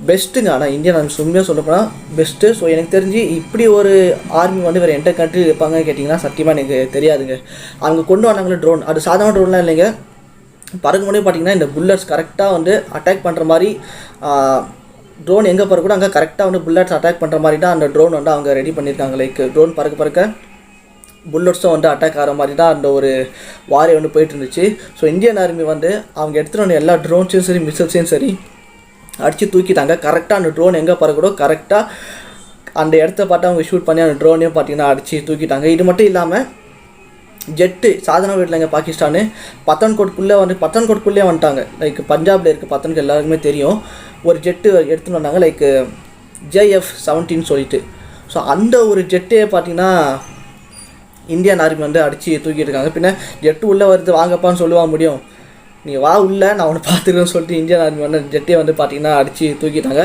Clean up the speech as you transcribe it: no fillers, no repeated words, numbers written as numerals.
பெஸ்ட்டுங்க. ஆனால் Indian army உண்மையாக சொல்லப்போனால் பெஸ்ட்டு. ஸோ எனக்கு தெரிஞ்சு இப்படி ஒரு ஆர்மி வந்து வேறு எந்த கண்ட்ரி இருப்பாங்கன்னு கேட்டிங்கன்னா சத்தியமாக எனக்கு தெரியாதுங்க. அவங்க கொண்டு வந்தாங்களே ட்ரோன், அது சாதாரண ட்ரோன்லாம் இல்லைங்க. பறக்கும் போதே பார்த்தீங்கன்னா இந்த புல்லட்ஸ் கரெக்டாக வந்து அட்டாக் பண்ணுற மாதிரி, ட்ரோன் எங்கே பறக்கூட அங்கே கரெக்டாக வந்து புல்லட்ஸ் அட்டாக் பண்ணுற மாதிரி தான் அந்த ட்ரோன் வந்து அவங்க ரெடி பண்ணியிருக்காங்க. லைக் ட்ரோன் பறக்க புல்லட்ஸும் வந்து அட்டாக் ஆகிற மாதிரி தான் அந்த ஒரு வாரே வந்து போயிட்டு இருந்துச்சு. ஸோ இந்தியன் ஆர்மி வந்து அவங்க எடுத்துகிட்டு வந்த எல்லா ட்ரோன்ஸையும் சரி மிசைல்ஸையும் சரி அடித்து தூக்கிட்டாங்க. கரெக்டாக அந்த ட்ரோன் எங்கே பறக்கூடோ கரெக்டாக அந்த இடத்த பார்த்து அவங்க ஷூட் பண்ணி அந்த ட்ரோனையும் பார்த்தீங்கன்னா அடித்து தூக்கிட்டாங்க. இது மட்டும் இல்லாமல் ஜெட்டு சாதாரண வீட்டில் இங்கே பாகிஸ்தானு பத்தான்கோட்குள்ளே வந்துட்டாங்க. லைக் பஞ்சாபில் இருக்க பத்தான்கோட் எல்லாருக்குமே தெரியும். ஒரு ஜெட்டு எடுத்துகிட்டு வந்தாங்க, லைக் JF-17 சொல்லிட்டு. ஸோ அந்த ஒரு ஜெட்டே பார்த்தீங்கன்னா இந்தியன் ஆர்மி வந்து அடித்து தூக்கிட்டு இருக்காங்க. பின்ன ஜெட்டு உள்ளே வருது வாங்கப்பான்னு சொல்லுவா முடியும், நீ வா உள்ளே நான் உன்னை பார்த்துக்கிறேன்னு சொல்லிட்டு இந்தியன் ஆர்மி வந்து ஜெட்டே வந்து பார்த்தீங்கன்னா அடித்து தூக்கிட்டாங்க.